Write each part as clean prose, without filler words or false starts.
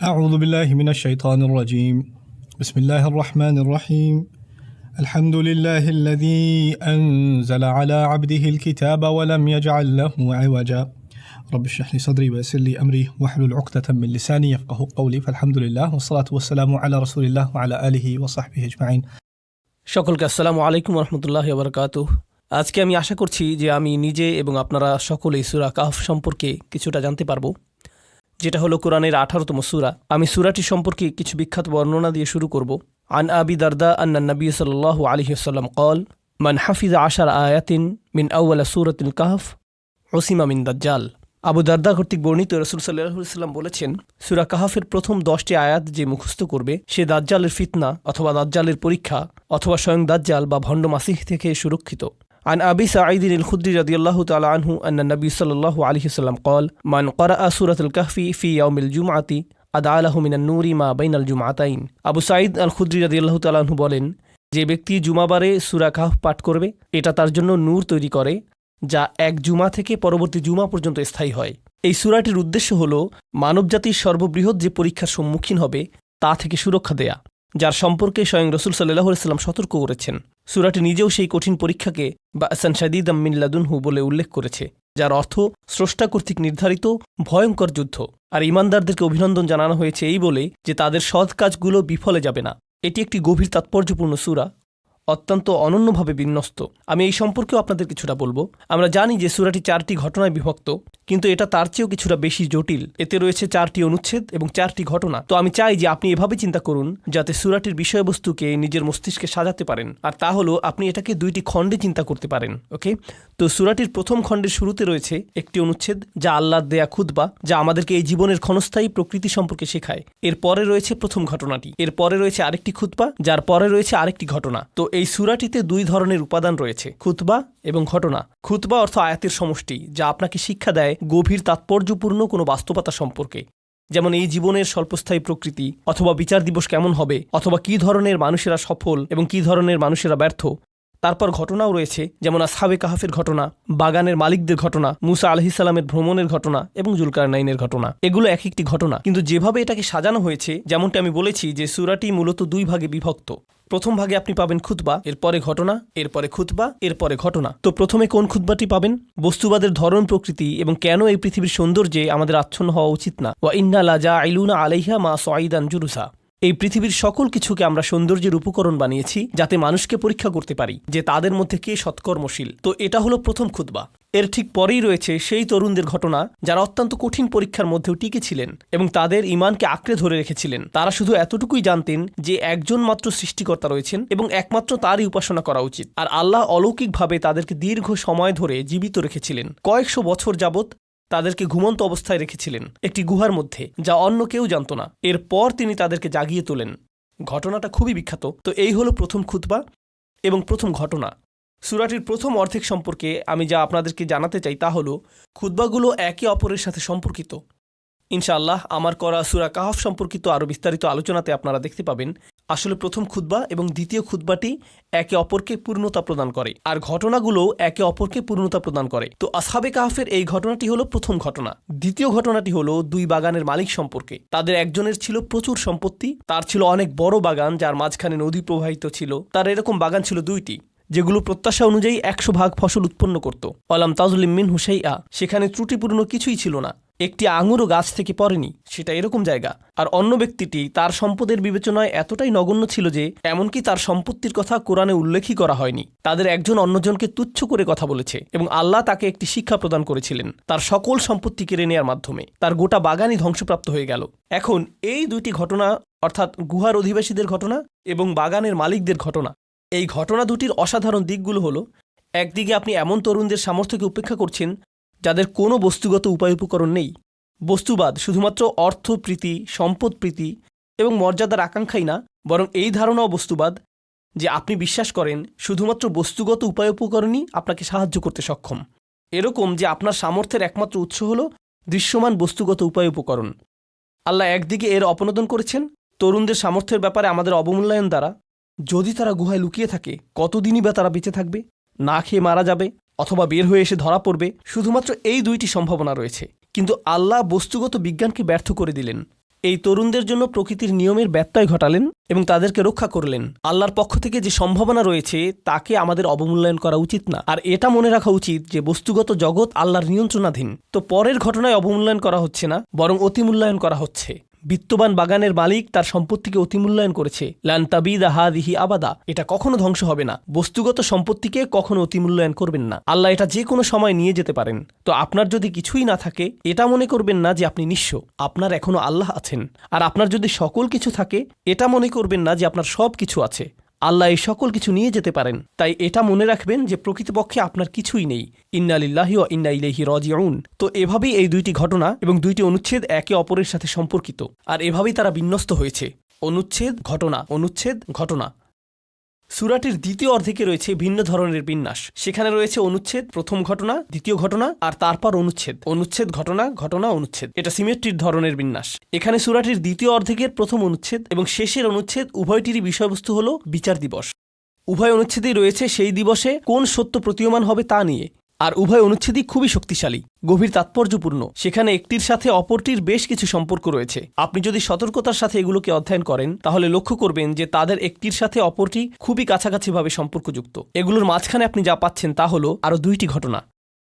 أعوذ بالله من الشيطان الرجيم بسم الله الرحمن الرحيم الحمد لله الذي أنزل على عبده الكتاب ولم يجعل له عوجا رب اشرح لي صدري ويسر لي أمري واحلل عقدة من لساني يفقهوا قولي فالحمد لله والصلاة والسلام على رسول الله وعلى آله وصحبه أجمعين। সকলকে আসসালামু আলাইকুম রহমতুল্লাহি ওয়া বারাকাতুহু। আজকে আমি আশা করছি যে আমি নিজে এবং আপনারা সকলেই সূরা কাহফ সম্পর্কে কিছুটা জানতে পারবো, যেটা হলো কোরআনের 18তম সূরা। আমি সূরাটি সম্পর্কে কিছু বিখ্যাত বর্ণনা দিয়ে শুরু করব। আন আবি দারদা আন্না নবী সাল্লাল্লাহু আলাইহি ওয়াসাল্লাম قال من حفظ 10 آيات من أول سورة الكهف عصم من দাজ্জাল। আবু দারদা কর্তৃক বর্ণিত রাসূল সাল্লাল্লাহু আলাইহি ওয়াসাল্লাম বলেছেন, সূরা কাহফের প্রথম 10টি আয়াত যে মুখস্থ করবে সে দাজ্জালের ফিতনা অথবা দাজ্জালের পরীক্ষা অথবা স্বয়ং দাজ্জাল বা ভণ্ড মাসিহ থেকে সুরক্ষিত। عن أبي سعيد الخدري رضي الله تعالى عنه أن النبي صلى الله عليه وسلم قال من قرأ سورة الكهف في يوم الجمعة أدعى له من النور ما بين الجمعتين। আবু সাঈদ আল খুদরি রাদিয়াল্লাহু তাআলা আনহু বলেন, যে ব্যক্তি জুমাবারে সূরা কাহফ পাঠ করবে এটা তার জন্য নূর তৈরি করে যা এক জুমা থেকে পরবর্তী জুমা পর্যন্ত স্থায়ী হয়। এই সূরাটির উদ্দেশ্য হল মানবজাতির সর্ববৃহৎ যে পরীক্ষার সম্মুখীন হবে তা থেকে সুরক্ষা দেয়া, যার সম্পর্কে স্বয়ং রাসূল সাল্লাল্লাহু আলাইহি ওয়াসাল্লাম সতর্ক করেছেন। সূরাটি নিজেও সেই কঠিন পরীক্ষাকে বা'সান শাদীদাম মিন লাদুনহু বলে উল্লেখ করেছে, যার অর্থ স্রষ্টা কর্তৃক নির্ধারিত ভয়ঙ্কর যুদ্ধ। আর ঈমানদারদেরকে অভিনন্দন জানানো হয়েছে এই বলে যে তাদের সৎ কাজগুলো বিফলে যাবে না। এটি একটি গভীর তাৎপর্যপূর্ণ সূরা, অত্যন্ত অনন্যভাবে বিন্যস্ত। আমি এই সম্পর্কেও আপনাদের কিছুটা বলবো। আমরা জানি যে সূরাটি 4টি ঘটনায় বিভক্ত, কিন্তু এটা তার চেয়েও কিছুটা বেশি জটিল। এতে রয়েছে 4টি অনুচ্ছেদ এবং 4টি ঘটনা। তো আমি চাই যে আপনি এভাবে চিন্তা করুন যাতে সূরাটির বিষয়বস্তুকে নিজের মস্তিষ্কে সাজাতে পারেন, আর তা হলো আপনি এটাকে 2টি খণ্ডে চিন্তা করতে পারেন। ওকে, তো সূরাটির প্রথম খণ্ডের শুরুতে রয়েছে একটি অনুচ্ছেদ যা আল্লাহর দেয়া খুতবা, যা আমাদেরকে এই জীবনের ক্ষণস্থায়ী প্রকৃতি সম্পর্কে শেখায়। এরপরে রয়েছে প্রথম ঘটনাটি, এরপরে রয়েছে আরেকটি খুতবা, যার পরে রয়েছে আরেকটি ঘটনা। তো এই সূরাটিতে 2 ধরনের উপাদান রয়েছে, খুতবা এবং ঘটনা। খুতবা অর্থ আয়াতের সমষ্টি, যা আপনাকে শিক্ষা দেয় গভীর তাৎপর্যপূর্ণ কোনো বাস্তবতা সম্পর্কে, যেমন এই জীবনের স্বল্পস্থায়ী প্রকৃতি, অথবা বিচার দিবস কেমন হবে, অথবা কী ধরনের মানুষেরা সফল এবং কী ধরনের মানুষেরা ব্যর্থ। তারপর ঘটনাও রয়েছে, যেমন আসহাবে কাহফের ঘটনা, বাগানের মালিকদের ঘটনা, মুসা আলাইহিস সালামের ভ্রমণের ঘটনা এবং জুলকারনাইনের ঘটনা। এগুলো এক একটি ঘটনা, কিন্তু যেভাবে এটাকে সাজানো হয়েছে, যেমনটি আমি বলেছি যে সূরাটি মূলত 2 ভাগে বিভক্ত। প্রথম ভাগে আপনি পাবেন খুতবা, এরপরে ঘটনা, এরপরে খুতবা, এরপরে ঘটনা। তো প্রথমে কোন খুতবাটি পাবেন? বস্তুবাদের ধরন, প্রকৃতি এবং কেন এই পৃথিবীর সৌন্দর্যে আমাদের আচ্ছন্ন হওয়া উচিত না। ওয়া ইন্না লাজাইলুনা আলাইহা মা সাঈদান জুরুসা। এই পৃথিবীর সকল কিছুকে আমরা সৌন্দর্যের উপকরণ বানিয়েছি যাতে মানুষকে পরীক্ষা করতে পারি যে তাদের মধ্যে কে সৎকর্মশীল। তো এটা হলো প্রথম খুতবা। এর ঠিক পরেই রয়েছে সেই তরুণদের ঘটনা যারা অত্যন্ত কঠিন পরীক্ষার মধ্যেও টিকে ছিলেন এবং তাদের ঈমানকে আঁকড়ে ধরে রেখেছিলেন। তারা শুধু এতটুকুই জানতেন যে একজন মাত্র সৃষ্টিকর্তা রয়েছেন এবং একমাত্র তারই উপাসনা করা উচিত। আর আল্লাহ অলৌকিকভাবে তাদেরকে দীর্ঘ সময় ধরে জীবিত রেখেছিলেন। কয়েকশো বছর যাবৎ তাদেরকে ঘুমন্ত অবস্থায় রেখেছিলেন একটি গুহার মধ্যে, যা অন্য কেউ জানত না। এরপর তিনি তাদেরকে জাগিয়ে তোলেন। ঘটনাটা খুবই বিখ্যাত। তো এই হলো প্রথম খুতবা এবং প্রথম ঘটনা। সূরাটির প্রথম অর্ধেক সম্পর্কে আমি যা আপনাদেরকে জানাতে চাই তা হলো খুতবাগুলো একে অপরের সাথে সম্পর্কিত। ইনশাআল্লাহ আমার করা সূরা কাহফ সম্পর্কিত আরও বিস্তারিত আলোচনাতে আপনারা দেখতে পাবেন আসলে প্রথম খুতবা এবং দ্বিতীয় খুতবাটি একে অপরকে পূর্ণতা প্রদান করে, আর ঘটনাগুলো একে অপরকে পূর্ণতা প্রদান করে। তো আসহাবে কাহফের এই ঘটনাটি হলো প্রথম ঘটনা। দ্বিতীয় ঘটনাটি হলো 2 বাগানের মালিক সম্পর্কে। তাদের একজনের ছিল প্রচুর সম্পত্তি, তার ছিল অনেক বড় বাগান যার মাঝখানে নদী প্রবাহিত ছিল। তার এরকম বাগান ছিল 2টি, যেগুলো প্রত্যাশা অনুযায়ী 100 ভাগ ফসল উৎপন্ন করত। অলাম তাজলিম মিনহু শাইআ, সেখানে ত্রুটিপূর্ণ কিছুই ছিল না। একটি আঙুরও গাছ থেকে পড়েনি, সেটা এরকম জায়গা। আর অন্য ব্যক্তিটি তার সম্পদের বিবেচনায় এতটাই নগণ্য ছিল যে এমনকি তার সম্পত্তির কথা কোরআনে উল্লেখই করা হয়নি। তাদের একজন অন্যজনকে তুচ্ছ করে কথা বলেছে এবং আল্লাহ তাকে একটি শিক্ষা প্রদান করেছিলেন তার সকল সম্পত্তি কেড়ে নেওয়ার মাধ্যমে। তার গোটা বাগানই ধ্বংসপ্রাপ্ত হয়ে গেল। এখন এই 2টি ঘটনা, অর্থাৎ গুহার অধিবাসীদের ঘটনা এবং বাগানের মালিকদের ঘটনা, এই ঘটনা 2টির অসাধারণ দিকগুলো হলো, একদিকে আপনি এমন তরুণদের সামর্থ্যকে উপেক্ষা করছেন যাদের কোনো বস্তুগত উপায় উপকরণ নেই। বস্তুবাদ শুধুমাত্র অর্থপ্রীতি, সম্পদপ্রীতি এবং মর্যাদার আকাঙ্ক্ষাই না, বরং এই ধারণাও বস্তুবাদ যে আপনি বিশ্বাস করেন শুধুমাত্র বস্তুগত উপায় উপকরণই আপনাকে সাহায্য করতে সক্ষম। এরকম যে আপনার সামর্থ্যের একমাত্র উৎস হল দৃশ্যমান বস্তুগত উপায় উপকরণ। আল্লাহ একদিকে এর অপনোদন করেছেন তরুণদের সামর্থ্যের ব্যাপারে আমাদের অবমূল্যায়ন দ্বারা। যদি তারা গুহায় লুকিয়ে থাকে, কতদিনই বা তারা বেঁচে থাকবে? না খেয়ে মারা যাবে অথবা বের হয়ে এসে ধরা পড়বে। শুধুমাত্র এই 2টি সম্ভাবনা রয়েছে, কিন্তু আল্লাহ বস্তুগত বিজ্ঞানকে ব্যর্থ করে দিলেন। এই তরুণদের জন্য প্রকৃতির নিয়মের ব্যত্যয় ঘটালেন এবং তাদেরকে রক্ষা করলেন। আল্লাহর পক্ষ থেকে যে সম্ভাবনা রয়েছে তাকে আমাদের অবমূল্যায়ন করা উচিত না। আর এটা মনে রাখা উচিত যে বস্তুগত জগৎ আল্লাহর নিয়ন্ত্রণাধীন। তো পরের ঘটনায় অবমূল্যায়ন করা হচ্ছে না, বরং অতিমূল্যায়ন করা হচ্ছে। বিত্তবান বাগানের মালিক তার সম্পত্তিকে অতিমূল্যায়ন করেছে। লান তাবিদা হাদিহি আবাদা, এটা কখনো ধ্বংস হবে না। বস্তুগত সম্পত্তিকে কখনো অতিমূল্যায়ন করবেন না। আল্লাহ এটা যে কোনো সময় নিয়ে যেতে পারেন। তো আপনার যদি কিছুই না থাকে, এটা মনে করবেন না যে আপনি নিঃস্ব। আপনার এখনো আল্লাহ আছেন। আর আপনার যদি সকল কিছু থাকে, এটা মনে করবেন না যে আপনার সব কিছু আছে। আল্লাহ এই সকল কিছু নিয়ে যেতে পারেন। তাই এটা মনে রাখবেন যে প্রকৃতপক্ষে আপনার কিছুই নেই। ইন্না লিল্লাহি ওয়া ইন্না ইলাইহি রাজিউন। তো এভাবেই এই দুইটি ঘটনা এবং দুইটি অনুচ্ছেদ একে অপরের সাথে সম্পর্কিত, আর এভাবেই তারা বিন্যস্ত হয়েছে। অনুচ্ছেদ, ঘটনা, অনুচ্ছেদ, ঘটনা। সূরাটির দ্বিতীয় অর্ধেকে রয়েছে ভিন্ন ধরনের বিন্যাস। সেখানে রয়েছে অনুচ্ছেদ, প্রথম ঘটনা, দ্বিতীয় ঘটনা, আর তারপর অনুচ্ছেদ, অনুচ্ছেদ, ঘটনা, ঘটনা, অনুচ্ছেদ। এটা সিমেট্রির ধরনের বিন্যাস। এখানে সূরাটির দ্বিতীয় অর্ধেকের প্রথম অনুচ্ছেদ এবং শেষের অনুচ্ছেদ উভয়টিরই বিষয়বস্তু হল বিচার দিবস। উভয় অনুচ্ছেদেই রয়েছে সেই দিবসে কোন সত্য প্রতীয়মান হবে তা নিয়ে। আর উভয় অনুচ্ছেদই খুবই শক্তিশালী, গভীর তাৎপর্যপূর্ণ। সেখানে একটির সাথে অপরটির বেশ কিছু সম্পর্ক রয়েছে। আপনি যদি সতর্কতার সাথে এগুলোকে অধ্যয়ন করেন, তাহলে লক্ষ্য করবেন যে তাদের একটির সাথে অপরটি খুবই কাছাকাছিভাবে সম্পর্কযুক্ত। এগুলোর মাঝখানে আপনি যা পাচ্ছেন তা হলো আরও দুইটি ঘটনা।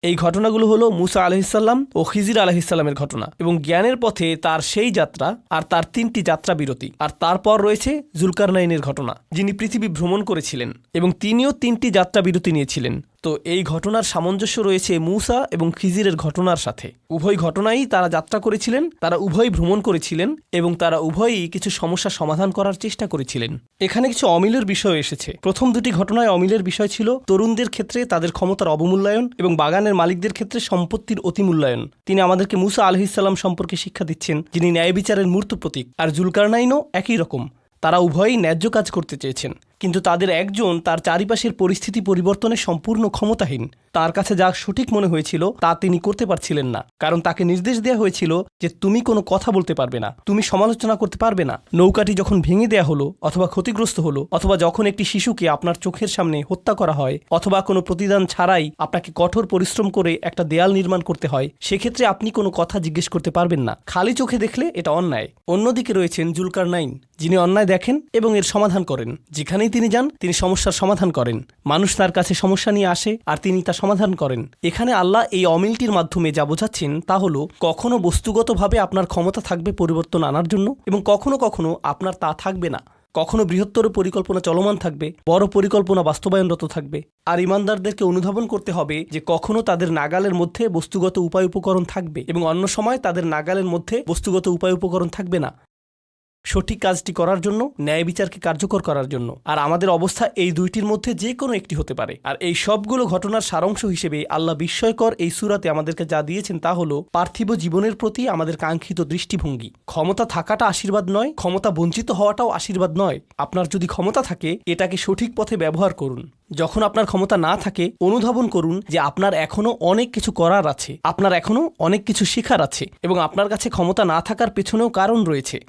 এই ঘটনাগুলো হলো মুসা আলাইহিসসালাম ও খিজির আলাইহিসসালামের ঘটনা এবং জ্ঞানের পথে তার সেই যাত্রা আর তার 3টি যাত্রা বিরতি। আর তারপর রয়েছে জুলকারনাইনের ঘটনা, যিনি পৃথিবী ভ্রমণ করেছিলেন এবং তিনিও 3টি যাত্রা বিরতি নিয়েছিলেন। তো এই ঘটনার সামঞ্জস্য রয়েছে মুসা এবং খিজিরের ঘটনার সাথে। উভয় ঘটনাই তারা যাত্রা করেছিলেন, তারা উভয়ই ভ্রমণ করেছিলেন এবং তারা উভয়ই কিছু সমস্যা সমাধান করার চেষ্টা করেছিলেন। এখানে কিছু অমিলের বিষয় এসেছে। প্রথম দুটি ঘটনায় অমিলের বিষয় ছিল তরুণদের ক্ষেত্রে তাদের ক্ষমতার অবমূল্যায়ন এবং বাগানের মালিকদের ক্ষেত্রে সম্পত্তির অতিমূল্যায়ন। তিনি আমাদেরকে মুসা আলাইহিসসালাম সম্পর্কে শিক্ষা দিচ্ছেন, যিনি ন্যায় বিচারের মূর্ত প্রতীক। আর জুলকারনাইনও একই রকম। তারা উভয়ই ন্যায্য কাজ করতে চেয়েছেন, কিন্তু তাদের একজন তার চারিপাশের পরিস্থিতি পরিবর্তনে সম্পূর্ণ ক্ষমতাহীন। তার কাছে যা সঠিক মনে হয়েছিল তা তিনি করতে পারছিলেন না, কারণ তাকে নির্দেশ দেওয়া হয়েছিল যে তুমি কোনো কথা বলতে পারবে না, তুমি সমালোচনা করতে পারবে না। নৌকাটি যখন ভেঙে দেয়া হলো অথবা ক্ষতিগ্রস্ত হলো, অথবা যখন একটি শিশুকে আপনার চোখের সামনে হত্যা করা হয়, অথবা কোনো প্রতিদান ছাড়াই আপনাকে কঠোর পরিশ্রম করে একটা দেয়াল নির্মাণ করতে হয়, সেক্ষেত্রে আপনি কোনো কথা জিজ্ঞেস করতে পারবেন না। খালি চোখে দেখলে এটা অন্যায়। অন্যদিকে রয়েছেন জুলকারনাইন, যিনি অন্যায় দেখেন এবং এর সমাধান করেন। যেখানেই তিনি যান তিনি সমস্যার সমাধান করেন। মানুষ তার কাছে সমস্যা নিয়ে আসে আর তিনি তা সমাধান করেন। এখানে আল্লাহ এই অমিলটির মাধ্যমে যা বোঝাচ্ছেন তা হলো, কখনো বস্তুগতভাবে আপনার ক্ষমতা থাকবে পরিবর্তন আনার জন্য এবং কখনো কখনো আপনার তা থাকবে না। কখনো বৃহত্তর পরিকল্পনা চলমান থাকবে, বড় পরিকল্পনা বাস্তবায়নরত থাকবে। আর ইমানদারদেরকে অনুধাবন করতে হবে যে কখনো তাদের নাগালের মধ্যে বস্তুগত উপায় উপকরণ থাকবে এবং অন্য সময় তাদের নাগালের মধ্যে বস্তুগত উপায় উপকরণ থাকবে না, সঠিক কাজটি করার জন্য, ন্যায় বিচারকে কার্যকর করার জন্য। আর আমাদের অবস্থা এই দুইটির মধ্যে যে কোনো একটি হতে পারে। আর এই সবগুলো ঘটনার সারাংশ হিসেবে আল্লাহ বিস্ময়কর এই সূরাতে আমাদেরকে যা দিয়েছেন তা হলো পার্থিব জীবনের প্রতি আমাদের কাঙ্ক্ষিত দৃষ্টিভঙ্গি। ক্ষমতা থাকাটা আশীর্বাদ নয়, ক্ষমতা বঞ্চিত হওয়াটাও আশীর্বাদ নয়। আপনার যদি ক্ষমতা থাকে, এটাকে সঠিক পথে ব্যবহার করুন। যখন আপনার ক্ষমতা না থাকে, অনুধাবন করুন যে আপনার এখনো অনেক কিছু করার আছে, আপনার এখনো অনেক কিছু শেখার আছে এবং আপনার কাছে ক্ষমতা না থাকার পেছনেও কারণ রয়েছে।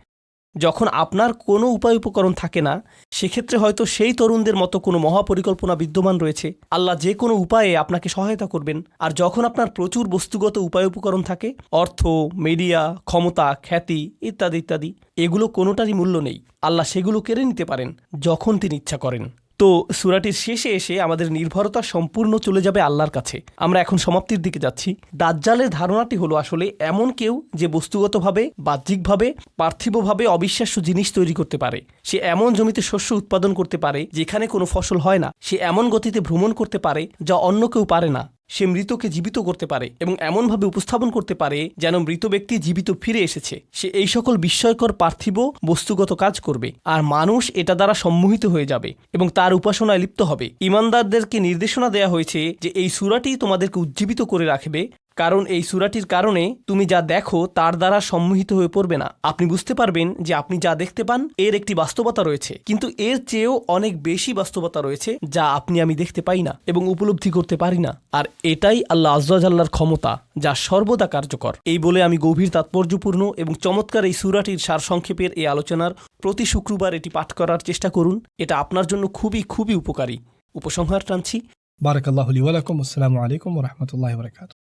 যখন আপনার কোনো উপায় উপকরণ থাকে না, সেক্ষেত্রে হয়তো সেই তরুণদের মতো কোনো মহাপরিকল্পনা বিদ্যমান রয়েছে। আল্লাহ যে কোনো উপায়ে আপনাকে সহায়তা করবেন। আর যখন আপনার প্রচুর বস্তুগত উপায় উপকরণ থাকে, অর্থ, মিডিয়া, ক্ষমতা, খ্যাতি ইত্যাদি ইত্যাদি, এগুলো কোনোটারই মূল্য নেই। আল্লাহ সেগুলো কেড়ে নিতে পারেন যখন তিনি ইচ্ছা করেন। তো সূরাটির শেষে এসে আমাদের নির্ভরতা সম্পূর্ণ চলে যাবে আল্লাহর কাছে। আমরা এখন সমাপ্তির দিকে যাচ্ছি। দাজ্জালের ধারণাটি হলো আসলে এমন কেউ যে বস্তুগতভাবে, বাহ্যিকভাবে, পার্থিবভাবে অবিশ্বাস্য জিনিস তৈরি করতে পারে। সে এমন জমিতে শস্য উৎপাদন করতে পারে যেখানে কোনো ফসল হয় না। সে এমন গতিতে ভ্রমণ করতে পারে যা অন্য কেউ পারে না। সে মৃতকে জীবিত করতে পারে এবং এমনভাবে উপস্থাপন করতে পারে যেন মৃত ব্যক্তি জীবিত ফিরে এসেছে। সে এই সকল বিস্ময়কর পার্থিব বস্তুগত কাজ করবে আর মানুষ এটা দ্বারা সম্মোহিত হয়ে যাবে এবং তার উপাসনায় লিপ্ত হবে। ইমানদারদেরকে নির্দেশনা দেয়া হয়েছে যে এই সূরাটি তোমাদেরকে উজ্জীবিত করে রাখবে, কারণ এই সূরাটির কারণে তুমি যা দেখো তার দ্বারা সম্মোহিত হয়ে পড়বে না। আপনি বুঝতে পারবেন যে আপনি যা দেখতে পান এর একটি বাস্তবতা রয়েছে, কিন্তু এর চেয়েও অনেক বেশি বাস্তবতা রয়েছে যা আমি দেখতে পাই না এবং উপলব্ধি করতে পারি না। আর এটাই আল্লাহ আযজা ওয়া জাল্লার ক্ষমতা, যা সর্বদা কার্যকর। এই বলে আমি গভীর তাৎপর্যপূর্ণ এবং চমৎকার এই সূরাটির সারসংক্ষেপের এই আলোচনার প্রতি শুক্রবার এটি পাঠ করার চেষ্টা করুন। এটা আপনার জন্য খুবই খুবই উপকারী। উপসংহার টানছি। বারাকাল্লাহু লি ওয়া লাকুম। আসসালামু আলাইকুম ওয়া রাহমাতুল্লাহি ওয়া বারাকাতুহু।